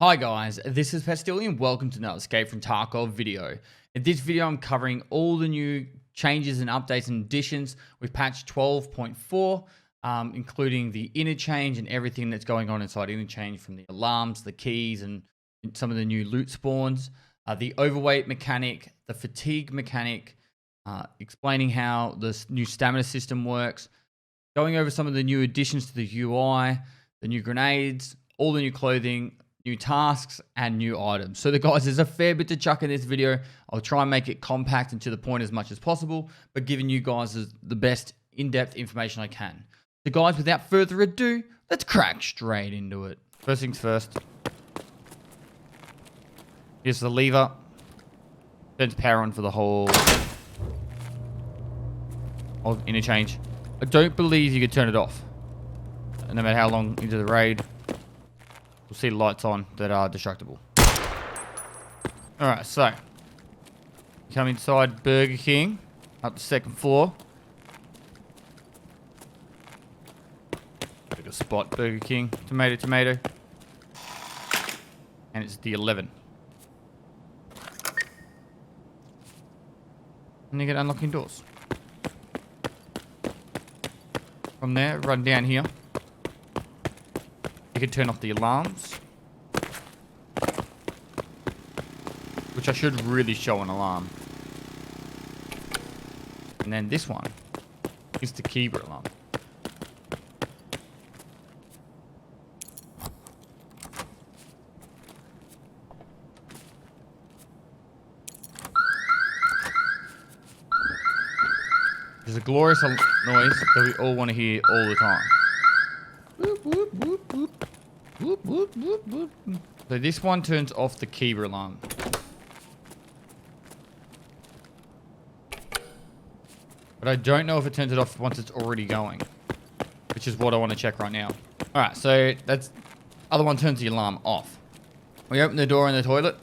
Hi guys, this is Pestily and welcome to another Escape from Tarkov video. In this video I'm covering all the new changes and updates and additions with patch 12.4, including the interchange and everything that's going on inside interchange, from the alarms, the keys, and some of the new loot spawns, the overweight mechanic, the fatigue mechanic, explaining how this new stamina system works, going over some of the new additions to the UI, the new grenades, all the new clothing, new tasks, and new items. So guys, there's a fair bit to chuck in this video. I'll try and make it compact and to the point as much as possible, but giving you guys the best in-depth information I can. So guys, without further ado, let's crack straight into it. First things first. Here's the lever. Turns power on for the whole interchange. I don't believe you could turn it off, no matter how long into the raid. We'll see lights on that are destructible. Alright, so come inside Burger King, up the second floor. Pick a spot, Burger King, tomato, tomato. And it's the 11. And you get unlocking doors. From there, run down here. You can turn off the alarms, which I should really show an alarm. And then this one is the Kiba Alarm. There's a glorious noise that we all want to hear all the time. Whoop, whoop, whoop, whoop. Whoop, whoop, whoop, whoop. So this one turns off the Kiba Alarm. But I don't know if it turns it off once it's already going, which is what I want to check right now. Alright, so that's other one turns the alarm off. We open the door in the toilet,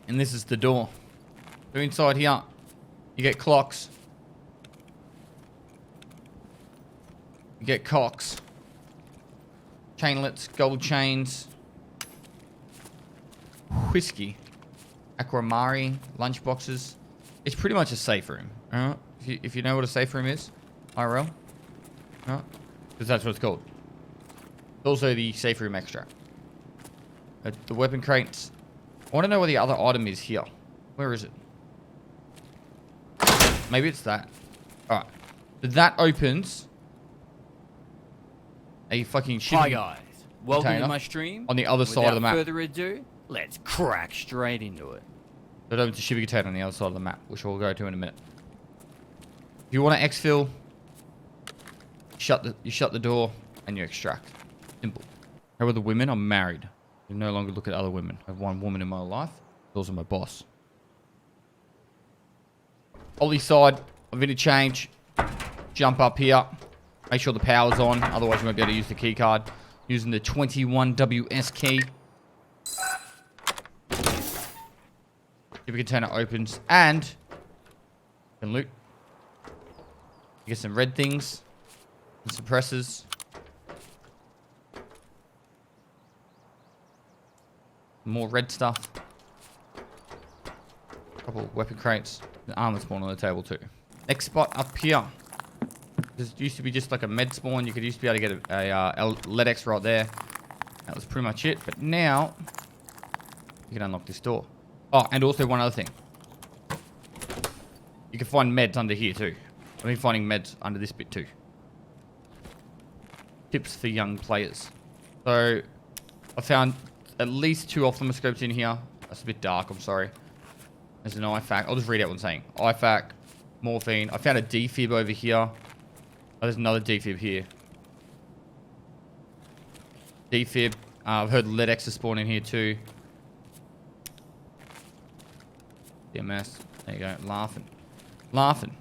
and this is the door. So inside here, you get clocks. You get cocks. Chainlets, gold chains, whiskey, aquamari, lunchboxes. It's pretty much a safe room. If you know what a safe room is, IRL, because that's what it's called. It's also the Saferoom extract. The weapon crates. I want to know where the other item is here. Where is it? Maybe it's that. All right, so that opens a fucking shipping Hi guys, welcome to my stream. On the other side of the map. Without further ado, let's crack straight into it. It opens a shipping container on the other side of the map, which we'll go to in a minute. If you want to exfil, you shut the door and you extract. Simple. How are the women? I'm married. You no longer look at other women. I have one woman in my life. She's also my boss. Ollie side of interchange. Jump up here. Make sure the power's on, otherwise you won't be able to use the keycard. Using the 21WS key. Shipping container opens, and you can loot. You get some red things, some suppressors. More red stuff. A couple of weapon crates. An armor spawn on the table too. Next spot up here. This used to be just like a med spawn. You could used to be able to get a LEDX right there. That was pretty much it. But now, you can unlock this door. Oh, and also one other thing. You can find meds under here too. I've been finding meds under this bit too. Tips for young players. So, I found at least 2 ophthalmoscopes in here. That's a bit dark, I'm sorry. There's an IFAK. I'll just read out what I'm saying. IFAK, morphine. I found a defib over here. Oh, there's another defib here. Defib. I've heard LEDX is spawning here too. DMS. There you go. Laughing. Laughing.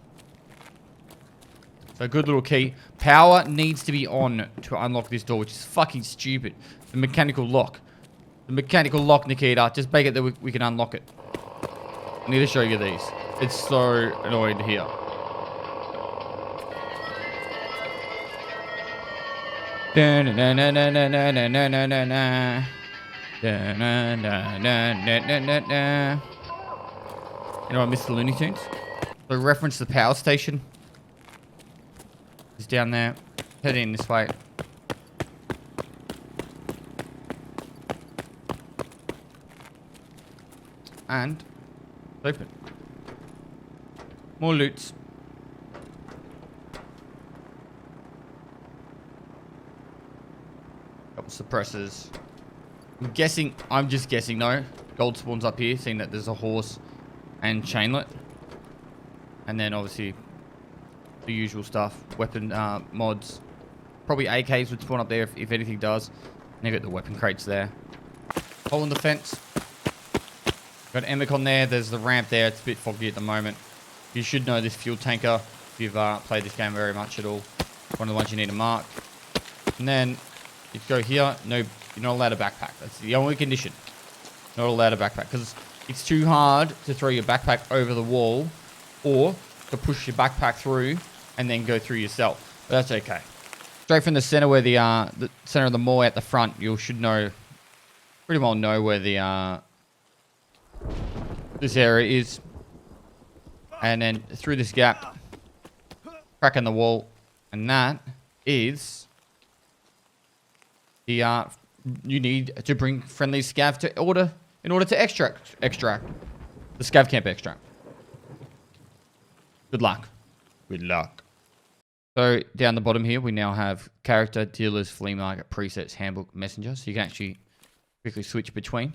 So good little key. Power needs to be on to unlock this door, which is fucking stupid. The mechanical lock. The mechanical lock, Nikita. Just make it that we can unlock it. I need to show you these. It's so annoying to hear. Da, na, na, na, na, na, na, na. You know, I missed the Looney Tunes. So reference the power station. It's down there. Head in this way. And it's open. More loots. Couple suppressors. I'm just guessing, no. Gold spawns up here, seeing that there's a horse and chainlet. And then obviously the usual stuff. Weapon mods. Probably AKs would spawn up there if anything does. And you got the weapon crates there. Hole in the fence. Got Emicon there. There's the ramp there. It's a bit foggy at the moment. You should know this fuel tanker if you've played this game very much at all. One of the ones you need to mark. And then you go here. No, you're not allowed a backpack. That's the only condition. Not allowed a backpack because it's too hard to throw your backpack over the wall or to push your backpack through and then go through yourself. But that's okay. Straight from the center where the center of the mall at the front, you should know, pretty well know where the this area is. And then through this gap, crack in the wall, and that is the you need to bring friendly scav in order to extract the scav camp extract. Good luck. Good luck. So down the bottom here, we now have character, dealers, flea market, presets, handbook, messenger. So you can actually quickly switch between.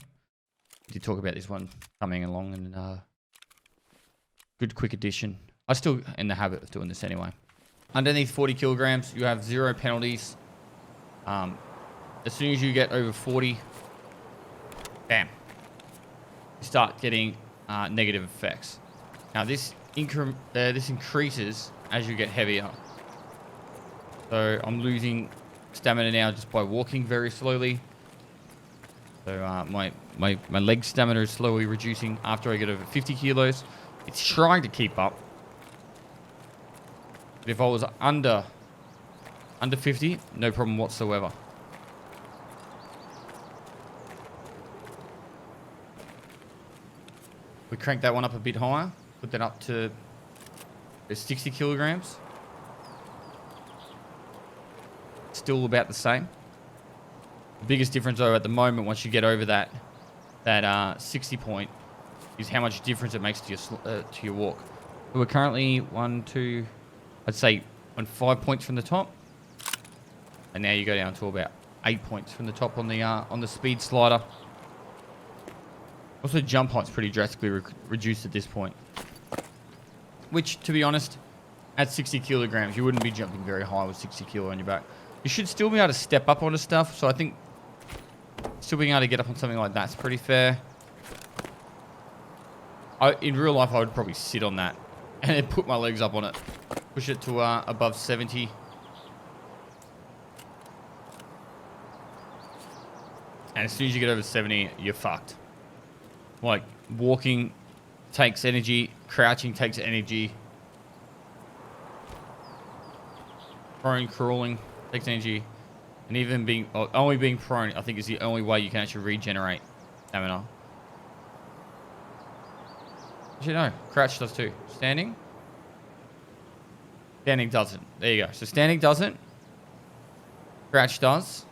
We did talk about this one coming along, and good quick addition. I'm still in the habit of doing this anyway. Underneath 40 kilograms, you have 0 penalties. As soon as you get over 40, bam, you start getting negative effects. Now this increases as you get heavier. So I'm losing stamina now just by walking very slowly. So my leg stamina is slowly reducing after I get over 50 kilos. It's trying to keep up. But if I was under 50, no problem whatsoever. We crank that one up a bit higher. Put that up to 60 kilograms. Still about the same. The biggest difference though at the moment, once you get over that 60 point, is how much difference it makes to your walk. So we're currently I'd say on 5 points from the top, and now you go down to about 8 points from the top on the speed slider. Also, jump height's pretty drastically reduced at this point. Which, to be honest, at 60 kilograms, you wouldn't be jumping very high with 60 kilo on your back. You should still be able to step up onto stuff, so I think still being able to get up on something like that's pretty fair. In real life, I would probably sit on that and then put my legs up on it. Push it to above 70. And as soon as you get over 70, you're fucked. Like, walking takes energy, crouching takes energy, prone crawling takes energy, and even only being prone, I think, is the only way you can actually regenerate stamina. Actually, no, crouch does too. Standing doesn't. There you go. So standing doesn't. Crouch does.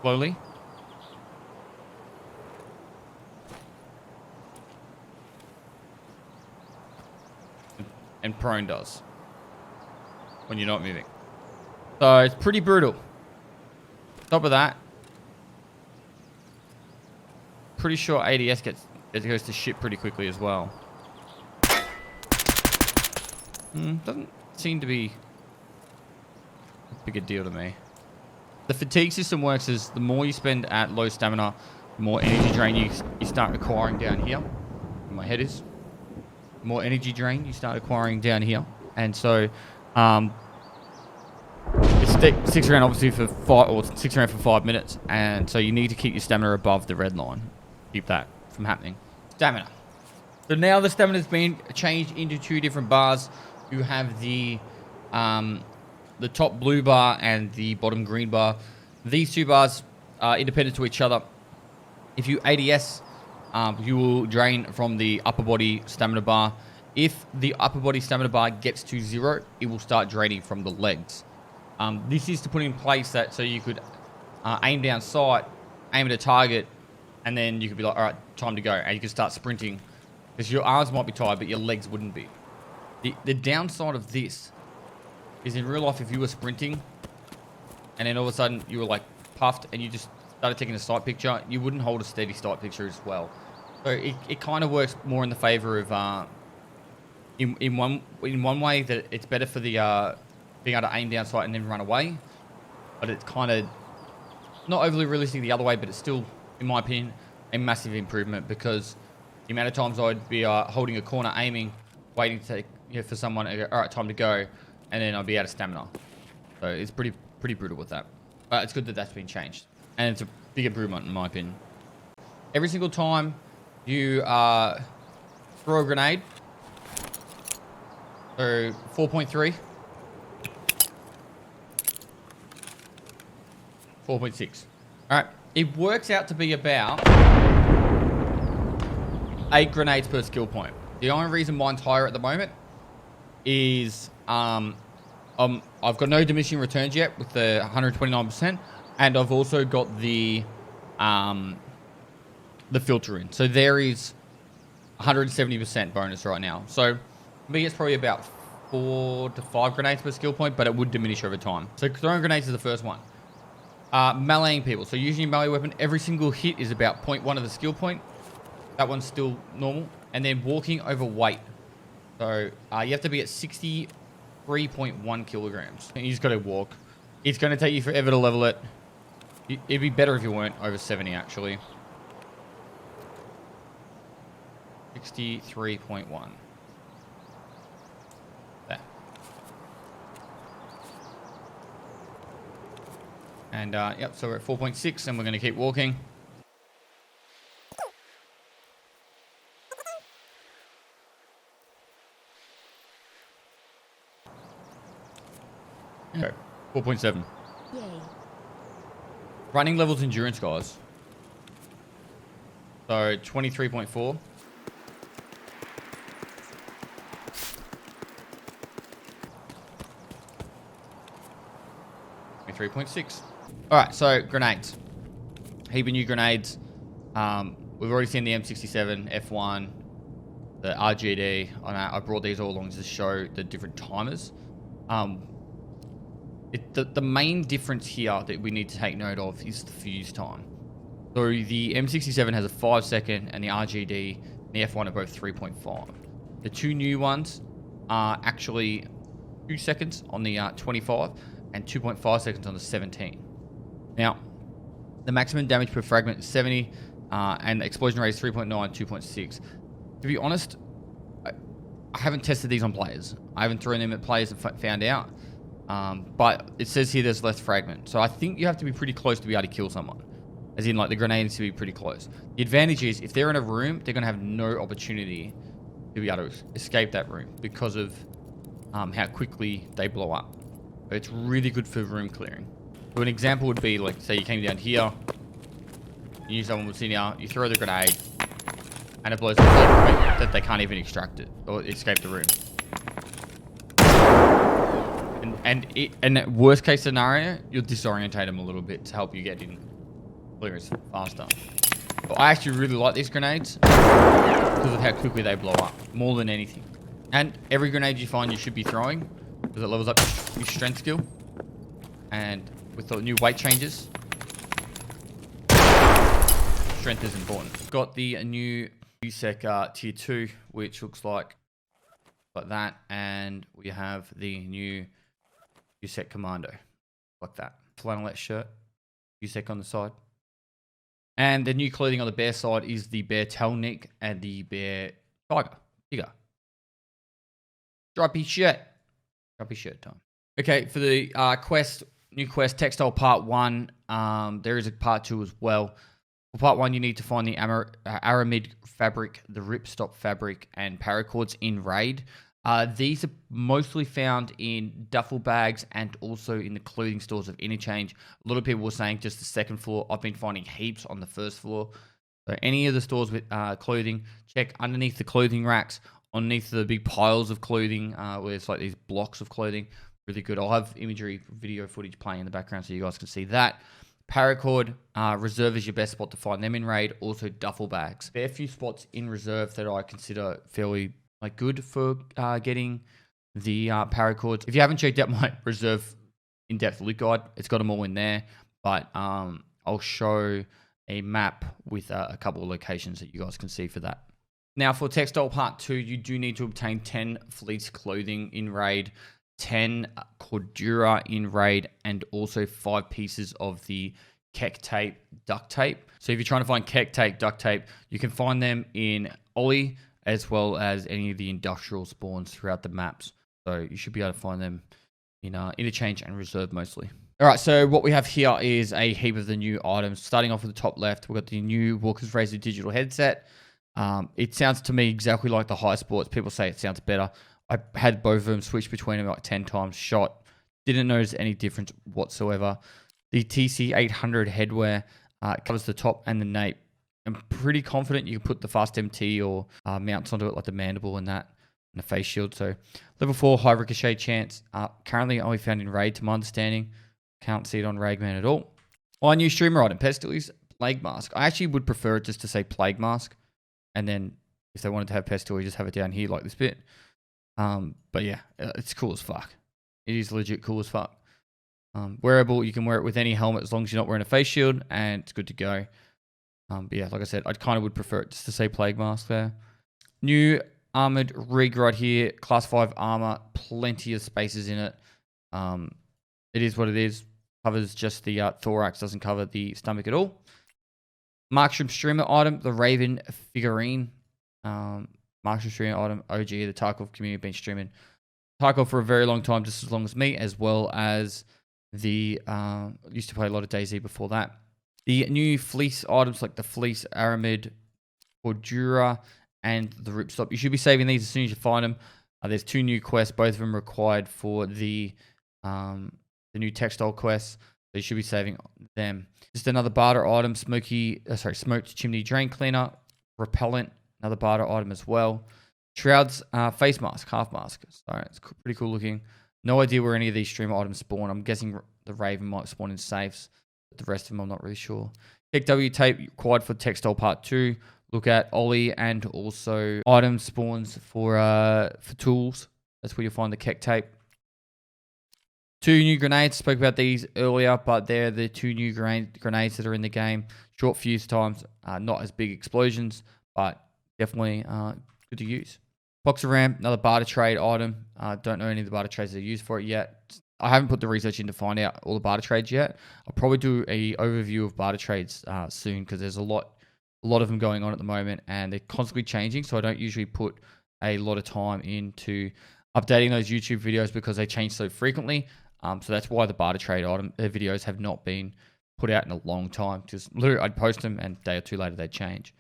Slowly. And prone does. When you're not moving. So it's pretty brutal. Top of that. Pretty sure ADS goes to shit pretty quickly as well. Doesn't seem to be a big a deal to me. The fatigue system works as the more you spend at low stamina, the more energy drain you start acquiring down here. Where my head is. The more energy drain you start acquiring down here. And so it sticks around obviously for 5 minutes. And so you need to keep your stamina above the red line. Keep that from happening. Stamina. So now the stamina has been changed into 2 different bars. You have the top blue bar and the bottom green bar. These 2 bars are independent to each other. If you ADS, you will drain from the upper body stamina bar. If the upper body stamina bar gets to 0, it will start draining from the legs. This is to put in place that so you could aim down sight, aim at a target, and then you could be like, all right, time to go. And you can start sprinting. Because your arms might be tired, but your legs wouldn't be. The downside of this is in real life, if you were sprinting, and then all of a sudden you were like puffed and you just started taking a sight picture, you wouldn't hold a steady sight picture as well. So it kind of works more in the favor of, in one way that it's better for the being able to aim down sight and then run away. But it's kind of not overly realistic the other way, but it's still, in my opinion, a massive improvement because the amount of times I'd be holding a corner, aiming, waiting to for someone to go, all right, time to go, and then I'd be out of stamina. So it's pretty brutal with that. But it's good that that's been changed. And it's a big improvement in my opinion. Every single time you throw a grenade, so 4.3, 4.6. All right, it works out to be about 8 grenades per skill point. The only reason mine's higher at the moment is I've got no diminishing returns yet with the 129%, and I've also got the filter in. So there is 170% bonus right now. So for me, it's probably about 4 to 5 grenades per skill point, but it would diminish over time. So throwing grenades is the first one. Meleeing people. So using a melee weapon, every single hit is about 0.1 of the skill point. That one's still normal. And then walking over weight. So you have to be at 63.1 kilograms. And you just got to walk. It's going to take you forever to level it. It'd be better if you weren't over 70, actually. 63.1. There. And, yep, so we're at 4.6, and we're going to keep walking. Okay, 4.7. Yay. Running levels endurance, guys. So 23.4. 23.6. All right, so grenades. Heap of new grenades. We've already seen the M67, F1, the RGD. I brought these all along to show the different timers. The main difference here that we need to take note of is the fuse time. So the M67 has a 5-second, and the RGD and the F1 are both 3.5. The two new ones are actually 2 seconds on the 25 and 2.5 seconds on the 17. Now, the maximum damage per fragment is 70, and the explosion rate is 3.9, 2.6. To be honest, I haven't tested these on players. I haven't thrown them at players and found out. But it says here there's less fragment. So I think you have to be pretty close to be able to kill someone. As in, like, the grenade needs to be pretty close. The advantage is, if they're in a room, they're going to have no opportunity to be able to escape that room because of how quickly they blow up. So it's really good for room clearing. So an example would be, like, say you came down here, you someone was in here, you throw the grenade, and it blows up so that they can't even extract it or escape the room. And worst case scenario, you'll disorientate them a little bit to help you get in clearance faster. But I actually really like these grenades because of how quickly they blow up, more than anything. And every grenade you find you should be throwing, because it levels up your strength skill. And with the new weight changes, strength is important. Got the new USEC tier 2, which looks like that. And we have the new USEC Commando, like that. Flannelette shirt, USEC on the side. And the new clothing on the bear side is the bear turtleneck and the bear tiger. Stripy shirt time. Okay, for the new quest, Textile Part 1, there is a Part 2 as well. For Part 1, you need to find the aramid fabric, the ripstop fabric, and paracords in Raid. These are mostly found in duffel bags and also in the clothing stores of Interchange. A lot of people were saying just the second floor. I've been finding heaps on the first floor. So any of the stores with clothing, check underneath the clothing racks, underneath the big piles of clothing, where it's like these blocks of clothing. Really good. I'll have imagery, video footage playing in the background so you guys can see that. Paracord, reserve is your best spot to find them in raid. Also duffel bags. There are a few spots in reserve that I consider fairly good for getting the paracords. If you haven't checked out my reserve in-depth loot guide, it's got them all in there. But I'll show a map with a couple of locations that you guys can see for that. Now for Textile Part 2, you do need to obtain 10 fleece clothing in raid, 10 cordura in raid, and also 5 pieces of the Keck tape duct tape. So if you're trying to find Keck tape duct tape, you can find them in Ollie as well as any of the industrial spawns throughout the maps. So you should be able to find them in interchange and reserve mostly. All right, so what we have here is a heap of the new items. Starting off with the top left, we've got the new Walker's Razor digital headset. It sounds to me exactly like the High Sports. People say it sounds better. I had both of them, switched between them like 10 times, shot. Didn't notice any difference whatsoever. The TC800 headwear covers the top and the nape. I'm pretty confident you can put the Fast MT or mounts onto it like the mandible and that, and the face shield. So level 4 high ricochet chance. Currently only found in raid to my understanding. Can't see it on Ragman at all. My new streamer item, Pestily's Plague Mask. I actually would prefer it just to say Plague Mask. And then if they wanted to have Pestily, just have it down here like this bit. But yeah, it's cool as fuck. It is legit cool as fuck. Wearable, you can wear it with any helmet as long as you're not wearing a face shield, and it's good to go. But yeah, like I said, I kind of would prefer it just to say Plague Mask there. New armored rig right here, class 5 armor, plenty of spaces in it. It is what it is. Covers just the thorax, doesn't cover the stomach at all. Markstrom streamer item, the Raven figurine. Markstrom streamer item, OG, the Tarkov community been streaming Tarkov for a very long time, just as long as me, as well as the used to play a lot of DayZ before that. The new fleece items like the fleece aramid, cordura, and the ripstop. You should be saving these as soon as you find them. There's 2 new quests, both of them required for the new textile quests. So you should be saving them. Just another barter item, smoked chimney drain cleaner, repellent, another barter item as well. Shroud's face mask, half mask. So it's pretty cool looking. No idea where any of these streamer items spawn. I'm guessing the Raven might spawn in safes, but the rest of them I'm not really sure. Keck W tape required for Textile Part 2. Look at Ollie and also item spawns for tools. That's where you'll find the Keck tape. 2 new grenades. Spoke about these earlier, but they're the 2 new grenades that are in the game. Short fuse times, not as big explosions, but definitely good to use. Box of RAM, another barter trade item. Don't know any of the barter trades that are used for it yet. I haven't put the research in to find out all the barter trades yet. I'll probably do a overview of barter trades soon, because there's a lot of them going on at the moment, and they're constantly changing. So I don't usually put a lot of time into updating those YouTube videos because they change so frequently. So that's why the barter trade item videos have not been put out in a long time. Just literally, I'd post them and a day or 2 later they'd change.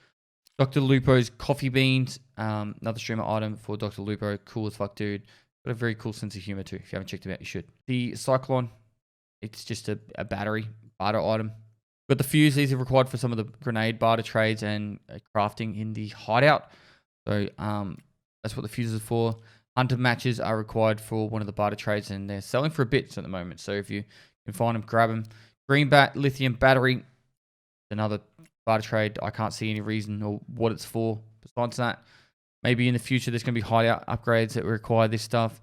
Dr. Lupo's coffee beans, another streamer item for Dr. Lupo. Cool as fuck, dude. Got a very cool sense of humor too. If you haven't checked him out, you should. The Cyclone, it's just a battery barter item. Got the fuse. These are required for some of the grenade barter trades and crafting in the hideout. So that's what the fuse is for. Hunter matches are required for one of the barter trades, and they're selling for a bit at the moment. So if you can find them, grab them. Green lithium battery, another barter trade. I can't see any reason or what it's for besides that. Maybe in the future there's going to be hideout upgrades that require this stuff.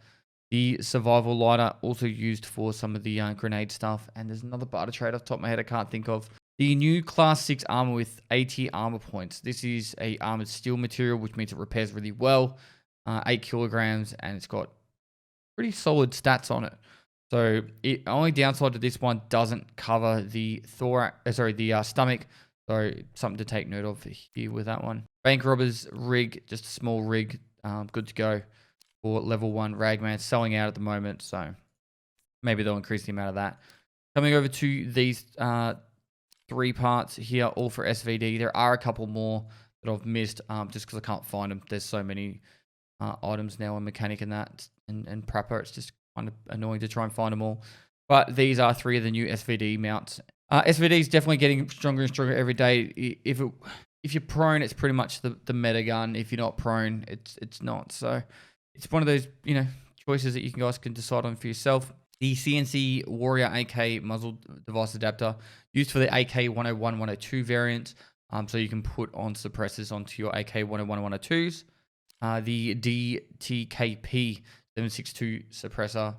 The survival lighter, also used for some of the grenade stuff. And there's another barter trade off the top of my head I can't think of. The new class 6 armor with 80 armor points. This is a armored steel material, which means it repairs really well. 8 kilograms, and it's got pretty solid stats on it. So it only downside to this one, doesn't cover the stomach. So something to take note of here with that one. Bank robbers rig, just a small rig, good to go for level 1 Ragman. Selling out at the moment, so maybe they'll increase the amount of that. Coming over to these 3 parts here, all for SVD. There are a couple more that I've missed just because I can't find them. There's so many items now on mechanic and that and prepper. It's just kind of annoying to try and find them all. But these are 3 of the new SVD mounts. SVD is definitely getting stronger and stronger every day. If if you're prone, it's pretty much the meta gun. If you're not prone, it's not. So it's one of those, choices that you guys can decide on for yourself. The CNC Warrior AK muzzle device adapter used for the AK 101, 102 variant. So you can put on suppressors onto your AK 101, 102s. The DTKP 762 suppressor.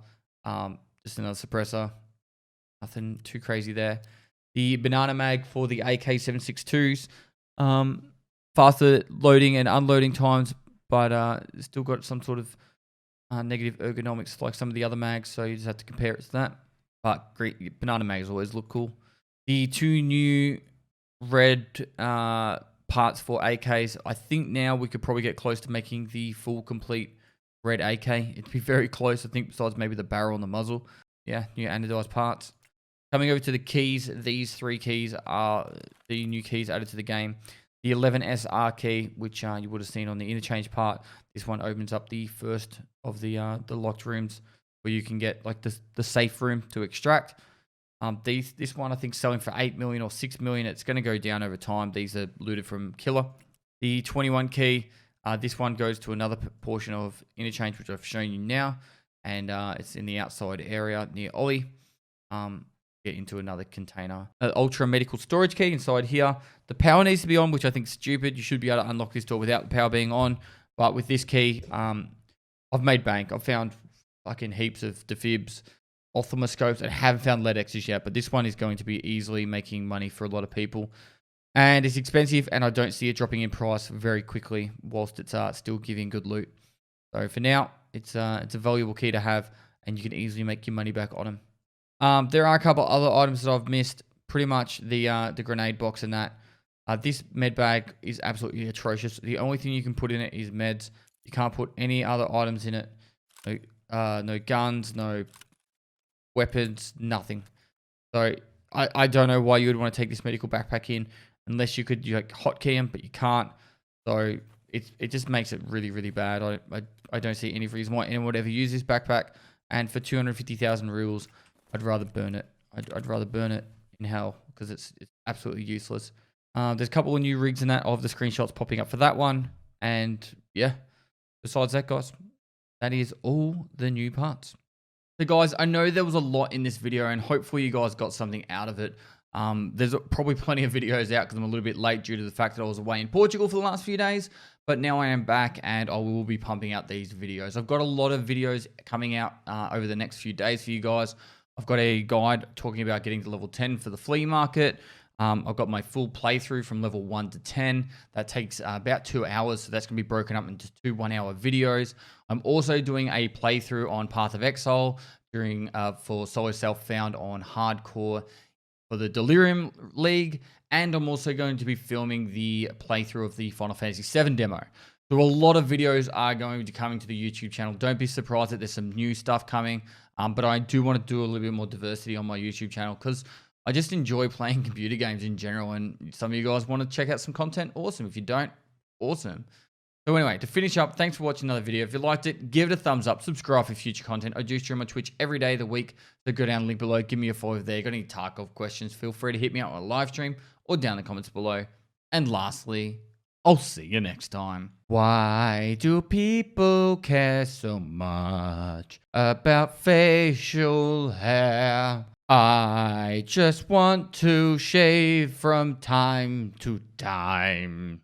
Just another suppressor. Nothing too crazy there. The banana mag for the AK 762s. Faster loading and unloading times, but still got some sort of negative ergonomics like some of the other mags, so you just have to compare it to that. But great, banana mags always look cool. The 2 new red parts for AKs. I think now we could probably get close to making the full complete red AK. It'd be very close, I think, besides maybe the barrel and the muzzle. Yeah, new anodized parts. Coming over to the keys, these 3 keys are the new keys added to the game. The 11SR key, which you would have seen on the interchange part. This one opens up the first of the locked rooms where you can get like the safe room to extract. This one I think selling for 8 million or 6 million. It's going to go down over time. These are looted from Killer. The 21 key, this one goes to another portion of interchange, which I've shown you now, and it's in the outside area near Ollie. Get into another container. Ultra medical storage key inside here. The power needs to be on, which I think is stupid. You should be able to unlock this door without the power being on. But with this key, I've made bank. I've found fucking heaps of defibs, ophthalmoscopes, and haven't found lead X's yet. But this one is going to be easily making money for a lot of people. And it's expensive, and I don't see it dropping in price very quickly whilst it's still giving good loot. So for now, it's a valuable key to have, and you can easily make your money back on them. There are a couple other items that I've missed. Pretty much the grenade box and that. This med bag is absolutely atrocious. The only thing you can put in it is meds. You can't put any other items in it. No guns, no weapons, nothing. So I don't know why you would want to take this medical backpack in unless you could hotkey them, but you can't. So it just makes it really, really bad. I don't see any reason why anyone would ever use this backpack. And for 250,000 rubles, I'd rather burn it. I'd rather burn it in hell because it's absolutely useless. There's a couple of new rigs in that of the screenshots popping up for that one. And yeah, besides that, guys, that is all the new parts. So guys, I know there was a lot in this video and hopefully you guys got something out of it. There's probably plenty of videos out because I'm a little bit late due to the fact that I was away in Portugal for the last few days. But now I am back and I will be pumping out these videos. I've got a lot of videos coming out over the next few days for you guys. I've got a guide talking about getting to level 10 for the flea market. I've got my full playthrough from level 1 to 10. That takes about 2 hours, so that's going to be broken up into 2 one-hour videos. I'm also doing a playthrough on Path of Exile for solo self-found on hardcore for the Delirium League, and I'm also going to be filming the playthrough of the Final Fantasy VII demo. So a lot of videos are going to be coming to the YouTube channel. Don't be surprised that there's some new stuff coming, but I do want to do a little bit more diversity on my YouTube channel because I just enjoy playing computer games in general, and some of you guys want to check out some content. Awesome. If you don't, awesome. So anyway, to finish up, thanks for watching another video. If you liked it, give it a thumbs up. Subscribe for future content. I do stream on Twitch every day of the week, so go down the link below. Give me a follow there. Got any Tarkov questions, feel free to hit me up on a live stream or down in the comments below. And lastly, I'll see you next time. Why do people care so much about facial hair? I just want to shave from time to time.